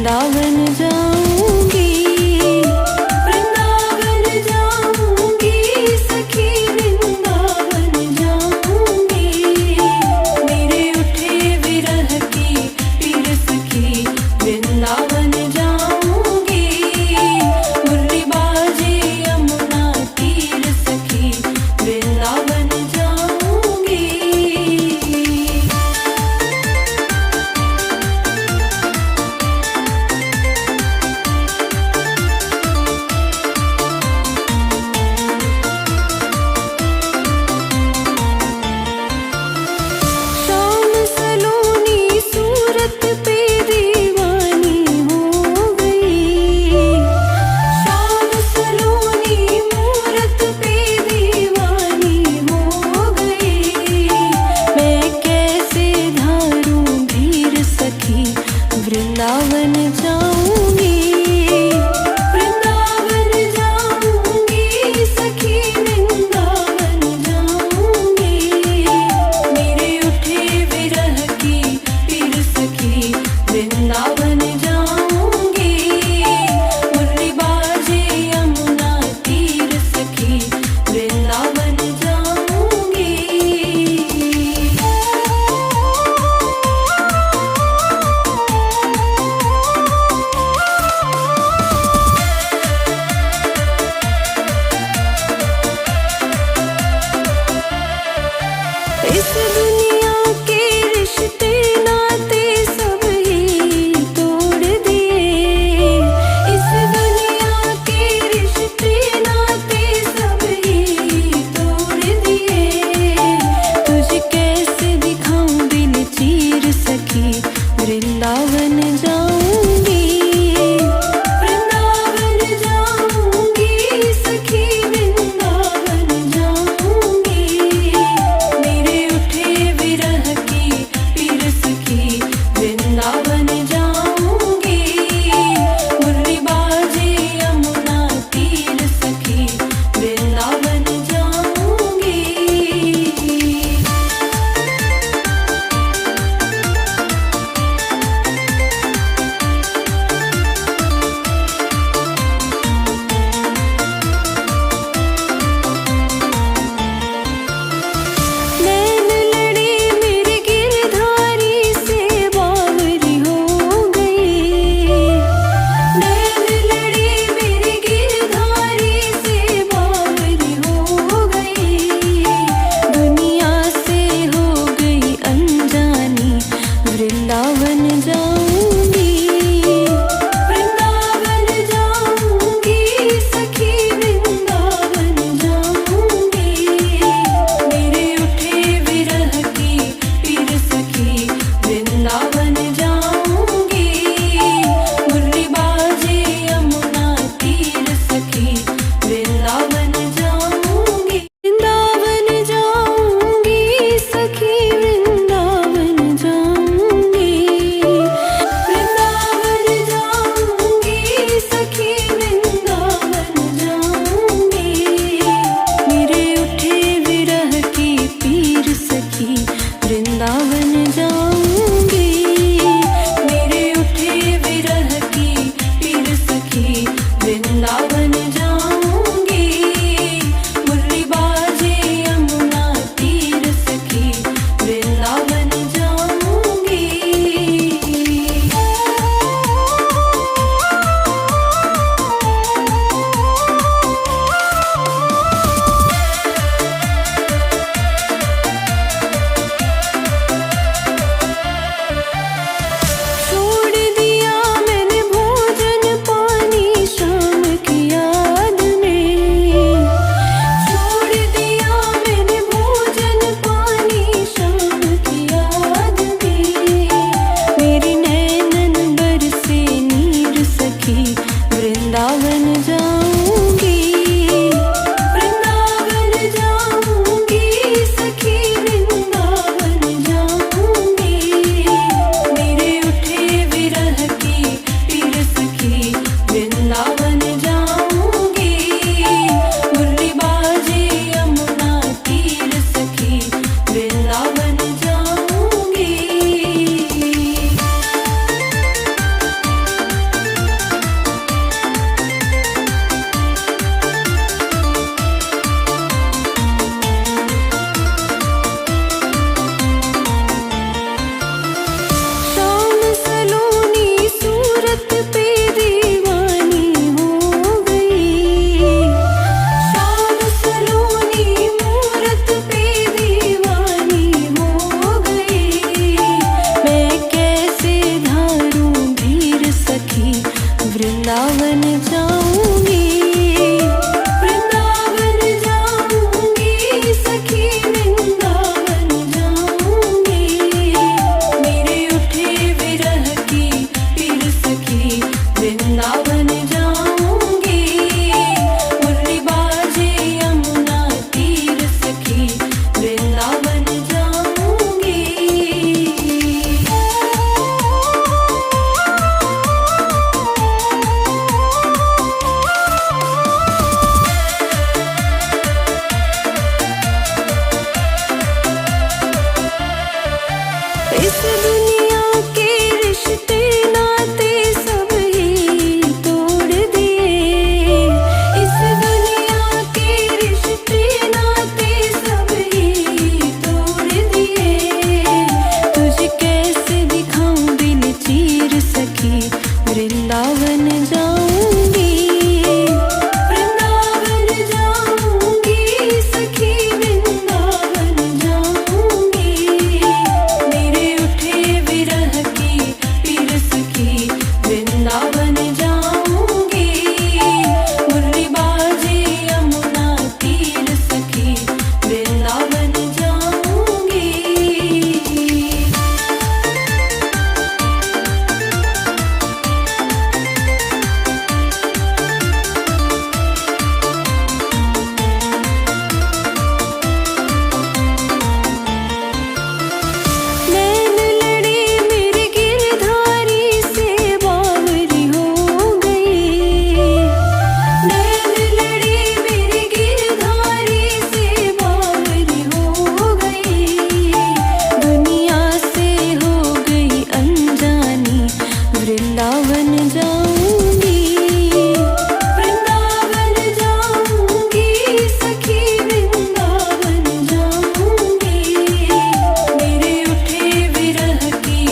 वृंदावन जाऊंगी, वृंदावन जाऊंगी सखी, वृंदावन जाऊंगी। मेरे उठे विरह की पीर सखी, वृंदावन जाऊंगी। मुरली बाजे यमुना तीर सखी, वृंदावन जाऊंगी। शाम सलोनी सूरत पे दीवानी हो गई, शाम सलोनी मूरत पे दीवानी हो गई। मैं कैसे धारूं धीर सखी, वृंदावन जाऊंगी, वृंदावन जाऊंगी सखी, वृंदावन जाऊंगी। मेरे उठे विरह की पीर सखी, वृंदावन जाऊंगी। मुरली बाजे यमुना तीर सखी, वृंदावन जाऊंगी। वृंदावन जाऊंगी, वृंदावन जाऊंगी सखी, वृंदावन जाऊंगी। मेरे उठे विरह की पीर सखी, वृंदावन जाऊंगी। मुरली बाजे यमुना तीर सखी, वृंदावन जाऊंगी। इस दुनिया के रिश्ते नाते सब ही तोड़ दिए, इस दुनिया के रिश्ते नाते सब ही तोड़ दिए। तुझे कैसे दिखाऊं दिल चीर सखी, वृंदावन जाऊंगी, वृंदावन जाऊंगी सखी, वृंदावन जाऊंगी। मेरे उठे विरह की पीर सखी, वृंदावन जाऊंगी। मुरली बाजे यमुना तीर सखी, वृंदावन जाऊंगी। नैन लड़ी मेरे गिरधारी से बावरी हो गई, नैन लड़ी मेरे गिरधारी से बावरी हो गई। दुनिया से हो गई अनजानी, वृंदावन जाऊंगी, वृंदावन जाऊंगी सखी, वृंदावन जाऊंगी। मेरे उठे विरह की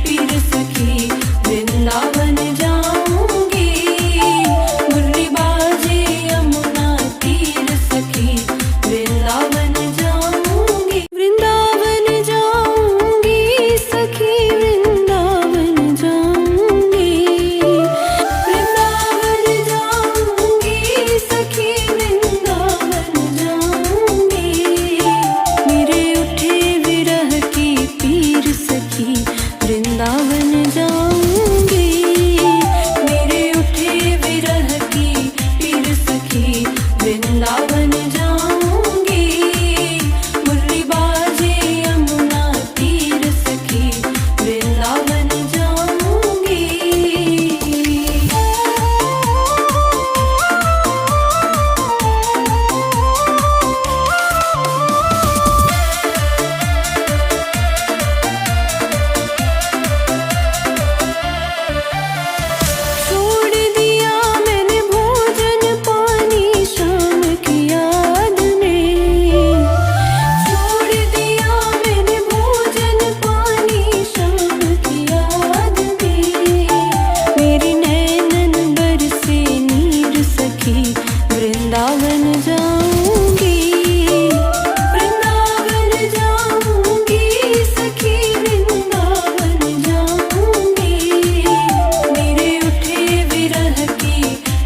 पीर सखी, वृंदावन जाऊंगी। मुरली बाजे यमुना तीर सखी, वृंदावन जाऊंगी। वृंदावन जाऊंगी सखी, वृंदावन जाऊंगी, वृंदावन जाऊंगी सखी, वृंदावन जाऊंगी। मेरे उठे विरह की पीर सखी, वृंदावन जाऊंगी। मेरे उठे विरह की पीर सखी, वृंदावन जाऊंगी। मुरली बाजे यमुना तीर सखी, वृंदावन जाऊंगी। छोड़ दिया मैंने भोजन पानी शाम की याद में, छोड़ दिया मैंने भोजन पानी शाम की याद में। मेरी नैनन बरसे नीर सखी, वृंदावन जाऊंगी, वृंदावन जाऊंगी सखी, वृंदावन जाऊंगी। मेरे उठे विरह की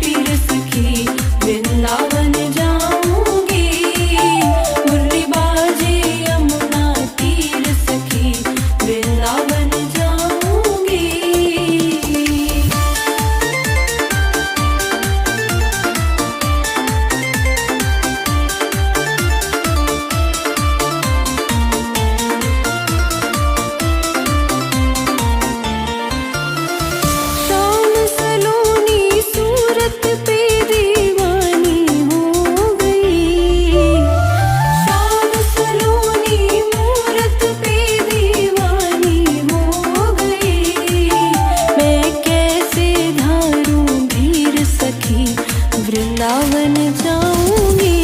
पीर सखी, वृंदावन जाऊंगी। मुरली बाजे यमुना तीर सखी, वृंदावन जाऊंगी। शाम सलोनी सूरत पे दीवानी हो गई, शाम सलोनी मूरत पे दीवानी हो गई। मैं कैसे धारूं धीर सखी, वृंदावन जाऊंगी,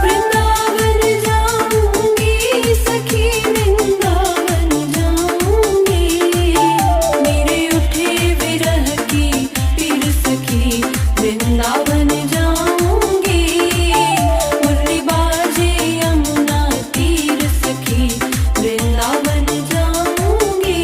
वृंदावन जाऊंगी सखी, वृंदावन जाऊंगी। मेरे उठे विरह की पीर सखी, वृंदावन जाऊंगी। मुरली बाजे यमुना तीर सखी, वृंदावन जाऊंगी।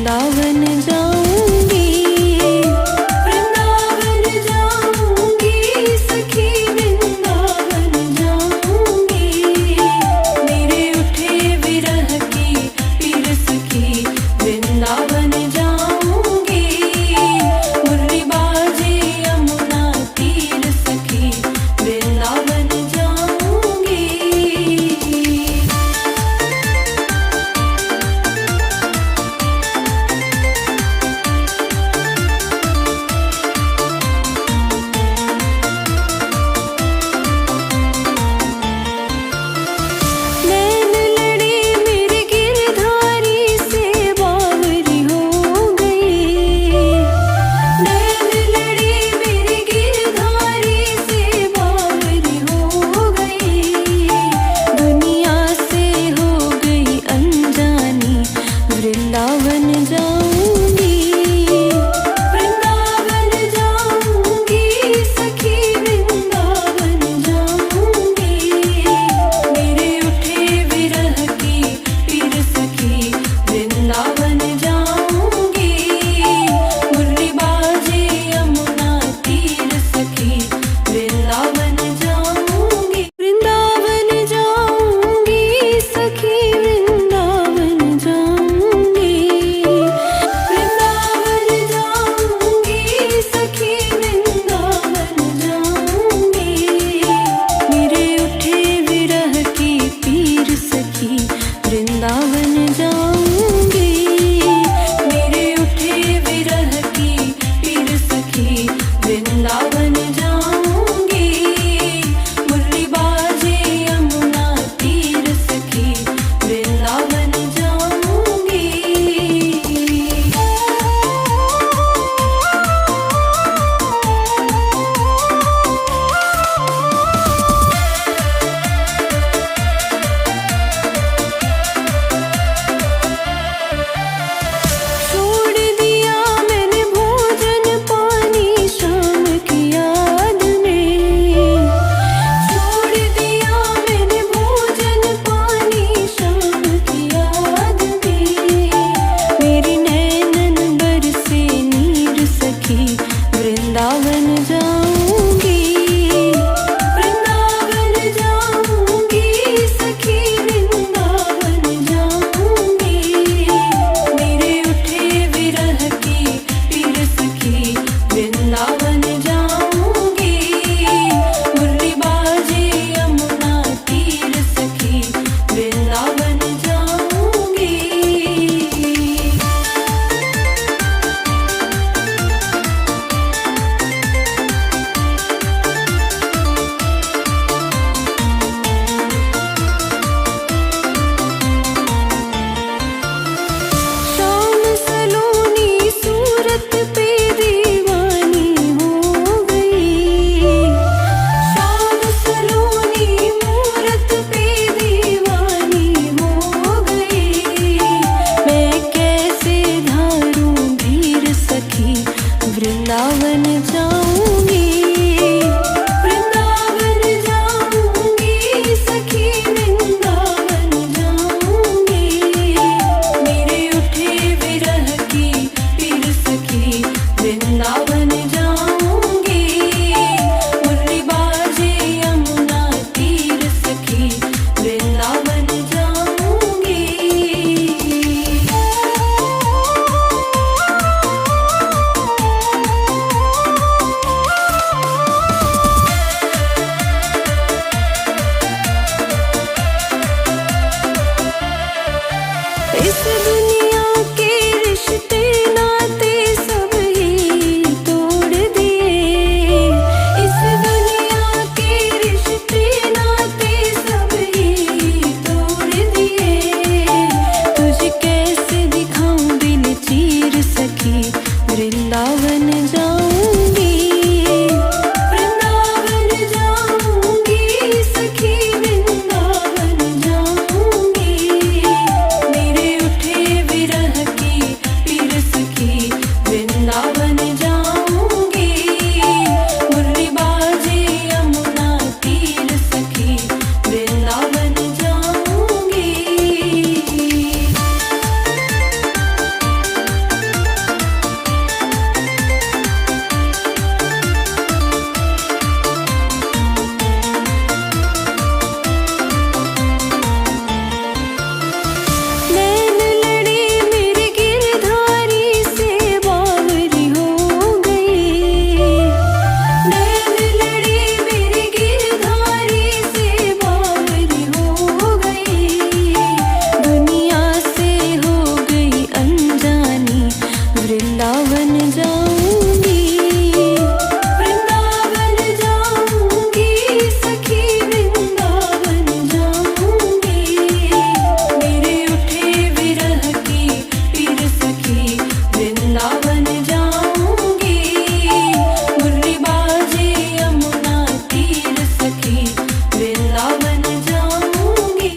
वृंदावन जाऊंगी, वृंदावन जाऊंगी सखी वृंदावन जाऊंगी, मेरे उठे विरह की पीर सखी वृंदावन जाऊंगी, मुरली बाजे यमुना तीर सखी वृंदावन जाऊंगी। नैन लड़े मेरे गिरधारी से बावरी हो गई, नैन लड़े मेरे गिरधारी से बावरी हो गई, दुनिया से हो गई अनजानी वृंदावन जा